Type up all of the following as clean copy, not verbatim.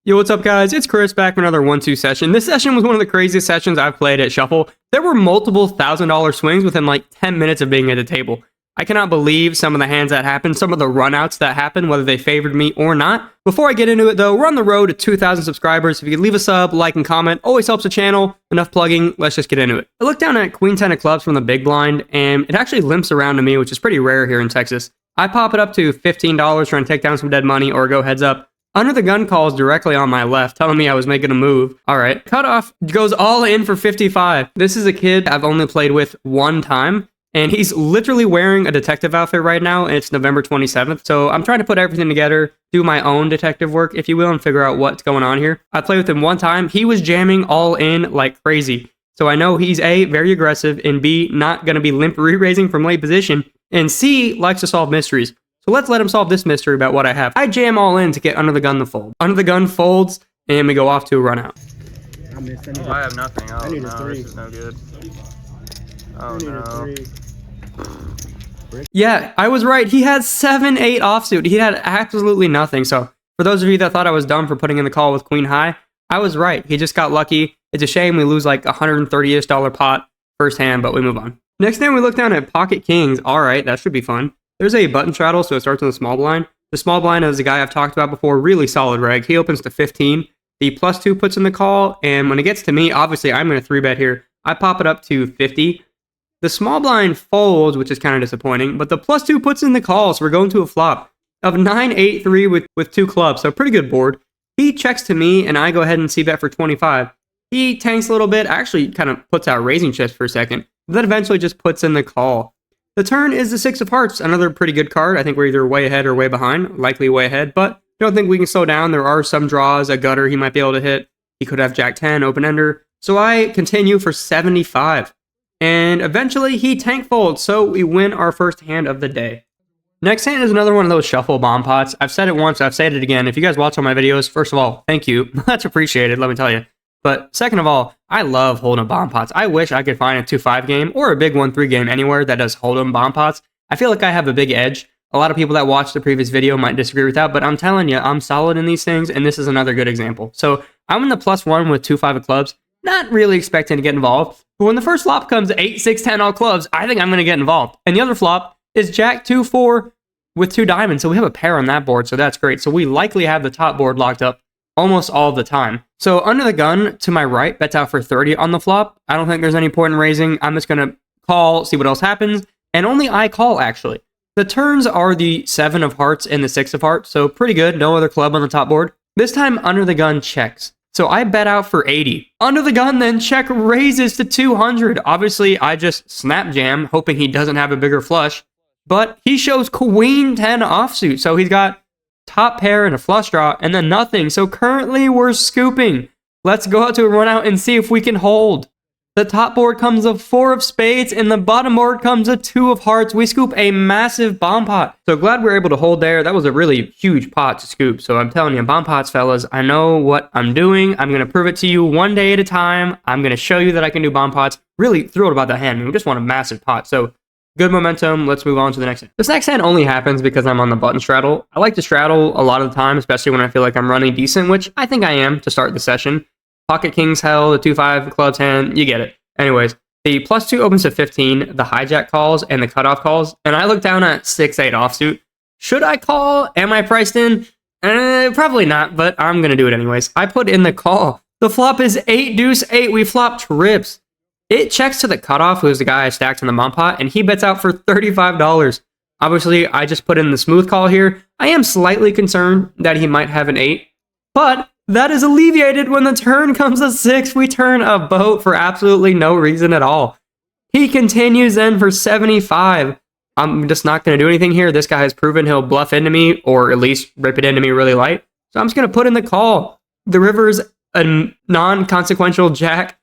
Yo, what's up guys? It's Chris back for another 1-2 session. This session was one of the craziest sessions I've played at Shuffle. There were multiple $1,000 swings within like 10 minutes of being at the table. I cannot believe some of the hands that happened, some of the runouts that happened, whether they favored me or not. Before I get into it though, we're on the road to 2,000 subscribers. If you could leave a sub, like, and comment, always helps the channel. Enough plugging, let's just get into it. I looked down at Queen 10 of clubs from the big blind, and it actually limps around to me, which is pretty rare here in Texas. I pop it up to $15 trying to take down some dead money or go heads up. Under the gun calls directly on my left, telling me I was making a move. All right, cutoff goes all in for 55. This is a kid I've only played with one time, and he's literally wearing a detective outfit right now, and it's November 27th. So I'm trying to put everything together, do my own detective work, if you will, and figure out what's going on here. I played with him one time. He was jamming all in like crazy. So I know he's A, very aggressive, and B, not going to be limp re-raising from late position, and C, likes to solve mysteries. So let's let him solve this mystery about what I have. I jam all in to get under the gun to fold. Under the gun folds, and we go off to a run out. I have nothing. Oh no, this is no good. Oh no. Yeah, I was right. He had 7-8 offsuit. He had absolutely nothing. So for those of you that thought I was dumb for putting in the call with queen high, I was right. He just got lucky. It's a shame we lose like $130-ish pot first hand, but we move on. Next hand, we look down at pocket kings. All right, that should be fun. There's a button straddle, so it starts on the small blind. The small blind is a guy I've talked about before, really solid reg. He opens to 15. The +2 puts in the call, and when it gets to me, obviously I'm going to 3-bet here. I pop it up to 50. The small blind folds, which is kind of disappointing, but the +2 puts in the call, so we're going to a flop of 9-8-3 with 2 clubs, so pretty good board. He checks to me, and I go ahead and c-bet for 25. He tanks a little bit, actually kind of puts out raising chips for a second, but then eventually just puts in the call. The turn is the 6 of hearts, another pretty good card. I think we're either way ahead or way behind, likely way ahead, but I don't think we can slow down. There are some draws, a gutter he might be able to hit. He could have jack 10, open ender. So I continue for 75. And eventually he tank folds, so we win our first hand of the day. Next hand is another one of those shuffle bomb pots. I've said it once, I've said it again. If you guys watch all my videos, first of all, thank you. That's appreciated, let me tell you. But second of all, I love hold'em bomb pots. I wish I could find a 2-5 game or a big 1-3 game anywhere that does hold'em bomb pots. I feel like I have a big edge. A lot of people that watched the previous video might disagree with that, but I'm telling you, I'm solid in these things, and this is another good example. So I'm in the +1 with 2-5 of clubs, not really expecting to get involved. But when the first flop comes 8, 6, 10 all clubs, I think I'm going to get involved. And the other flop is jack 2-4 with 2 diamonds. So we have a pair on that board, so that's great. So we likely have the top board locked up almost all the time. So under the gun to my right, bets out for 30 on the flop. I don't think there's any point in raising. I'm just going to call, see what else happens. And only I call, actually. The turns are the 7 of hearts and the 6 of hearts. So pretty good. No other club on the top board. This time under the gun checks. So I bet out for 80. Under the gun then check raises to 200. Obviously I just snap jam, hoping he doesn't have a bigger flush. But he shows queen 10 offsuit. So he's got top pair and a flush draw, and then nothing. So currently we're scooping. Let's go out to a run out and see if we can hold. The top board comes a 4 of spades, and the bottom board comes a 2 of hearts. We scoop a massive bomb pot. So glad we were able to hold there. That was a really huge pot to scoop. So I'm telling you, bomb pots, fellas, I know what I'm doing. I'm going to prove it to you one day at a time. I'm going to show you that I can do bomb pots. Really thrilled about that hand. We just want a massive pot. So good momentum. Let's move on to the next hand. This next hand only happens because I'm on the button straddle. I like to straddle a lot of the time, especially when I feel like I'm running decent, which I think I am to start the session. Pocket kings hell, the 2-5 clubs hand, you get it. Anyways, the +2 opens to 15, the hijack calls and the cutoff calls, and I look down at 6-8 offsuit. Should I call? Am I priced in? Probably not, but I'm going to do it anyways. I put in the call. The flop is 8 deuce 8. We flop trips. It checks to the cutoff, who's the guy I stacked in the bomb pot, and he bets out for $35. Obviously, I just put in the smooth call here. I am slightly concerned that he might have an 8, but that is alleviated when the turn comes a 6. We turn a boat for absolutely no reason at all. He continues then for 75. I'm just not going to do anything here. This guy has proven he'll bluff into me, or at least rip it into me really light. So I'm just going to put in the call. The river's a non-consequential jack,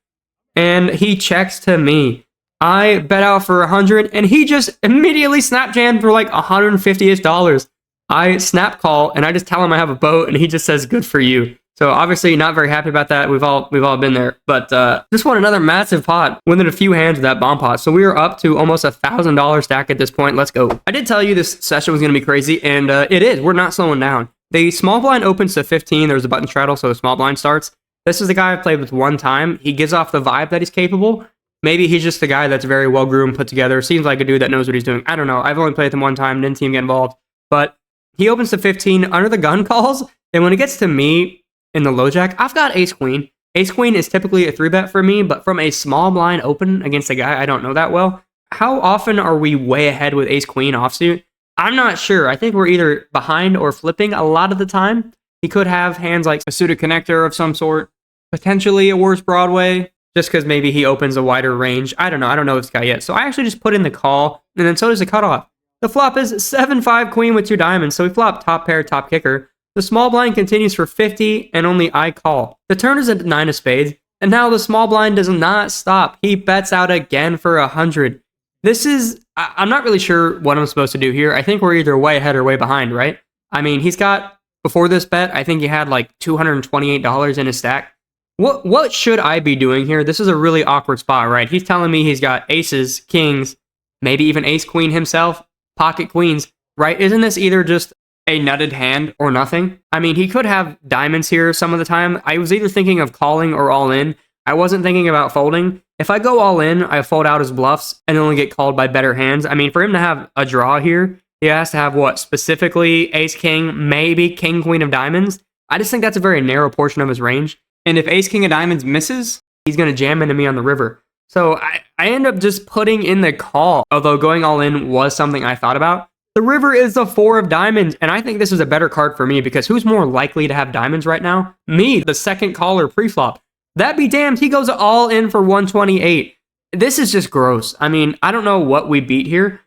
and he checks to me. I bet out for 100, and he just immediately snap jammed for like $150-ish. I snap call, and I just tell him I have a boat, and he just says, good for you. So obviously not very happy about that. We've all been there, but just won another massive pot within a few hands of that bomb pot. So we are up to almost $1,000 stack at this point. Let's go. I did tell you this session was going to be crazy, and it is. We're not slowing down. The small blind opens to 15. There's a button straddle, so the small blind starts. This is the guy I've played with one time. He gives off the vibe that he's capable. Maybe he's just the guy that's very well groomed, put together. Seems like a dude that knows what he's doing. I don't know. I've only played with him one time. Didn't see him get involved. But he opens to 15 under the gun calls. And when it gets to me in the low jack, I've got ace queen. Ace queen is typically a 3-bet for me, but from a small blind open against a guy I don't know that well, how often are we way ahead with ace queen offsuit? I'm not sure. I think we're either behind or flipping a lot of the time. He could have hands like a suited connector of some sort, potentially a worse Broadway, just because maybe he opens a wider range. I don't know. I don't know this guy yet. So I actually just put in the call, and then so does the cutoff. The flop is 7-5 queen with 2 diamonds, so we flop top pair, top kicker. The small blind continues for 50, and only I call. The turn is a 9 of spades, and now the small blind does not stop. He bets out again for 100. This is, I'm not really sure what I'm supposed to do here. I think we're either way ahead or way behind, right? I mean, he's got, before this bet, I think he had like $228 in his stack. What should I be doing here? This is a really awkward spot, right? He's telling me he's got aces, kings, maybe even ace queen himself, pocket queens, right? Isn't this either just a nutted hand or nothing? I mean, he could have diamonds here some of the time. I was either thinking of calling or all in. I wasn't thinking about folding. If I go all in, I fold out his bluffs and only get called by better hands. I mean, for him to have a draw here, he has to have what? Specifically ace king, maybe king queen of diamonds. I just think that's a very narrow portion of his range. And if ace king of diamonds misses, he's going to jam into me on the river. So I end up just putting in the call, although going all in was something I thought about. The river is the 4 of diamonds, and I think this is a better card for me because who's more likely to have diamonds right now? Me, the second caller pre-flop. That be damned, he goes all in for 128. This is just gross. I mean, I don't know what we beat here.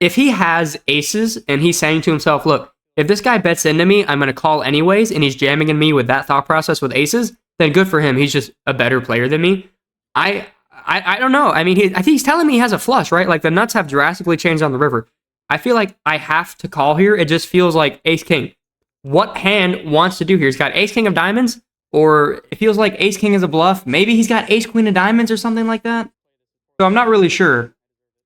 If he has aces and he's saying to himself, look, if this guy bets into me, I'm going to call anyways, and he's jamming in me with that thought process with aces, then good for him. He's just a better player than me. I don't know. I mean, I think he's telling me he has a flush, right? Like the nuts have drastically changed on the river. I feel like I have to call here. It just feels like ace king. What hand wants to do here? He's got ace king of diamonds, or it feels like ace king is a bluff. Maybe he's got ace queen of diamonds or something like that. So I'm not really sure.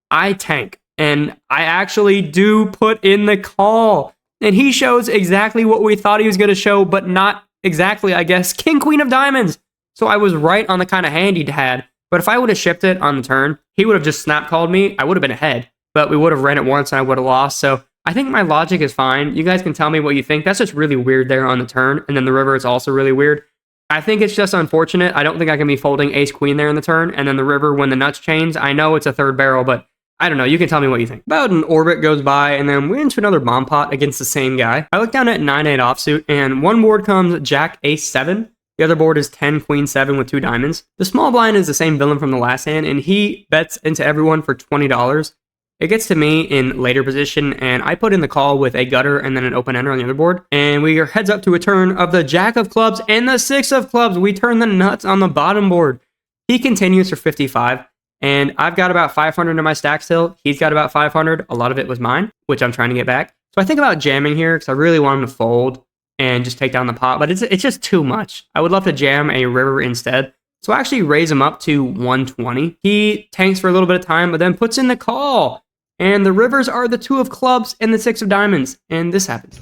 I tank, and I actually do put in the call. And he shows exactly what we thought he was going to show, but not exactly, I guess. King queen of diamonds. So I was right on the kind of hand he'd had. But if I would have shipped it on the turn, he would have just snap called me. I would have been ahead. But we would have ran it once and I would have lost. So I think my logic is fine. You guys can tell me what you think. That's just really weird there on the turn. And then the river is also really weird. I think it's just unfortunate. I don't think I can be folding ace queen there in the turn. And then the river when the nuts change. I know it's a third barrel, but I don't know. You can tell me what you think. About an orbit goes by and then we're into another bomb pot against the same guy. I look down at 9-8 offsuit and one board comes jack ace 7. The other board is 10 queen 7 with 2 diamonds. The small blind is the same villain from the last hand and he bets into everyone for $20. It gets to me in later position, and I put in the call with a gutter and then an open ender on the other board. And we are heads up to a turn of the jack of clubs and the 6 of clubs. We turn the nuts on the bottom board. He continues for 55, and I've got about 500 in my stack still. He's got about 500. A lot of it was mine, which I'm trying to get back. So I think about jamming here because I really want him to fold and just take down the pot, but it's just too much. I would love to jam a river instead. So I actually raise him up to 120. He tanks for a little bit of time, but then puts in the call. And the rivers are the 2 of clubs and the 6 of diamonds. And this happens.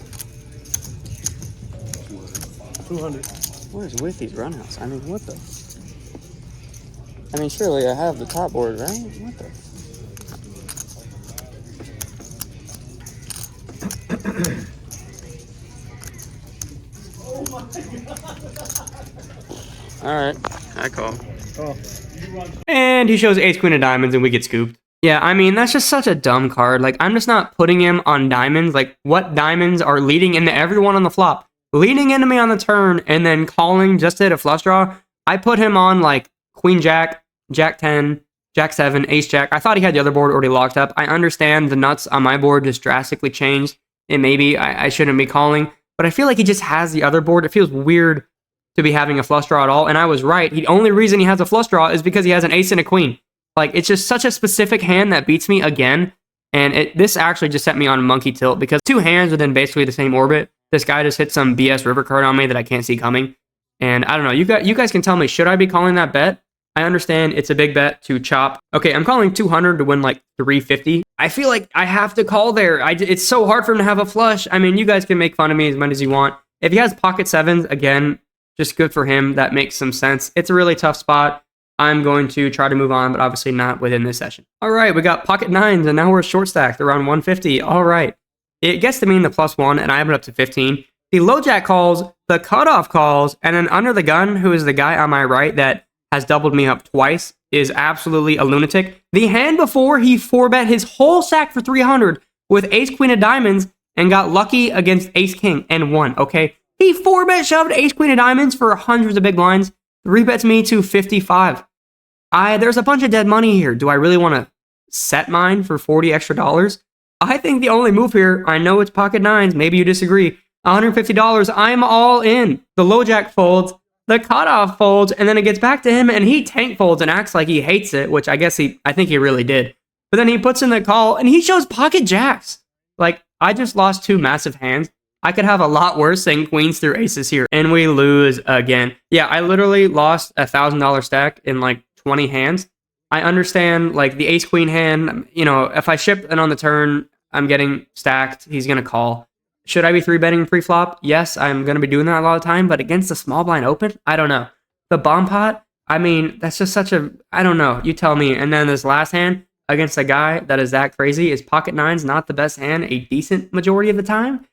200. What is with these runouts? I mean, what the? I mean, surely I have the top board, right? What the? Oh my god. Alright, I call. Oh. And he shows ace queen of diamonds and we get scooped. Yeah, I mean, that's just such a dumb card. Like, I'm just not putting him on diamonds. Like, what diamonds are leading into everyone on the flop? Leading into me on the turn and then calling just to hit a flush draw. I put him on, like, queen jack, jack 10, jack 7, ace jack. I thought he had the other board already locked up. I understand the nuts on my board just drastically changed. And maybe I shouldn't be calling. But I feel like he just has the other board. It feels weird to be having a flush draw at all. And I was right. The only reason he has a flush draw is because he has an ace and a queen. Like, it's just such a specific hand that beats me again. And this actually just set me on monkey tilt because 2 hands within basically the same orbit. This guy just hit some BS river card on me that I can't see coming. And I don't know. You guys can tell me, should I be calling that bet? I understand it's a big bet to chop. Okay, I'm calling 200 to win like 350. I feel like I have to call there. It's so hard for him to have a flush. I mean, you guys can make fun of me as much as you want. If he has pocket sevens, again, just good for him. That makes some sense. It's a really tough spot. I'm going to try to move on, but obviously not within this session. All right, we got pocket nines, and now we're short stacked around 150. All right. It gets to me in the +1, and I have it up to 15. The low jack calls, the cutoff calls, and then under the gun, who is the guy on my right that has doubled me up twice, is absolutely a lunatic. The hand before, he 4-bet his whole stack for 300 with ace queen of diamonds and got lucky against ace king and won, okay? He 4-bet shoved ace queen of diamonds for hundreds of big blinds, 3-bets me to 55. There's a bunch of dead money here. Do I really want to set mine for 40 extra dollars? I think the only move here, I know it's pocket nines, maybe you disagree, $150, I'm all in. The low jack folds, the cutoff folds, and then it gets back to him, and he tank folds and acts like he hates it, which I think he really did. But then he puts in the call, and he shows pocket jacks. Like, I just lost 2 massive hands. I could have a lot worse than queens through aces here, and we lose again. Yeah, I literally lost a $1,000 stack in like 20 hands. I understand, like, the ace queen hand, you know, if I ship and on the turn, I'm getting stacked, he's going to call. Should I be 3-betting pre-flop? Yes, I'm going to be doing that a lot of time, but against the small blind open, I don't know. The bomb pot, I mean, that's just such a, I don't know, you tell me. And then this last hand against a guy that is that crazy, is pocket nines not the best hand a decent majority of the time?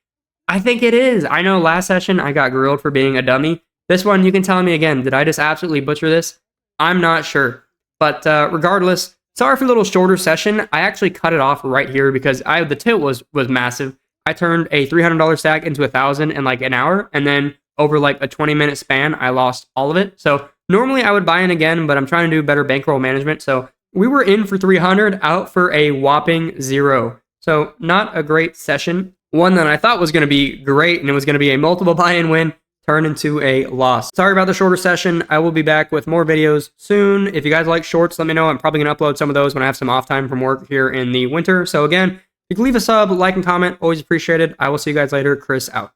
I think it is. I know last session I got grilled for being a dummy. This one, you can tell me again, did I just absolutely butcher this? I'm not sure. But regardless, sorry for a little shorter session. I actually cut it off right here because the tilt was massive. I turned a $300 stack into $1,000 in like an hour, and then over like a 20-minute span, I lost all of it. So normally I would buy in again, but I'm trying to do better bankroll management. So we were in for 300, out for a whopping 0. So not a great session. One that I thought was going to be great, and it was going to be a multiple buy-in win, turned into a loss. Sorry about the shorter session. I will be back with more videos soon. If you guys like shorts, let me know. I'm probably going to upload some of those when I have some off time from work here in the winter. So again, you can leave a sub, like, and comment. Always appreciated. I will see you guys later. Chris out.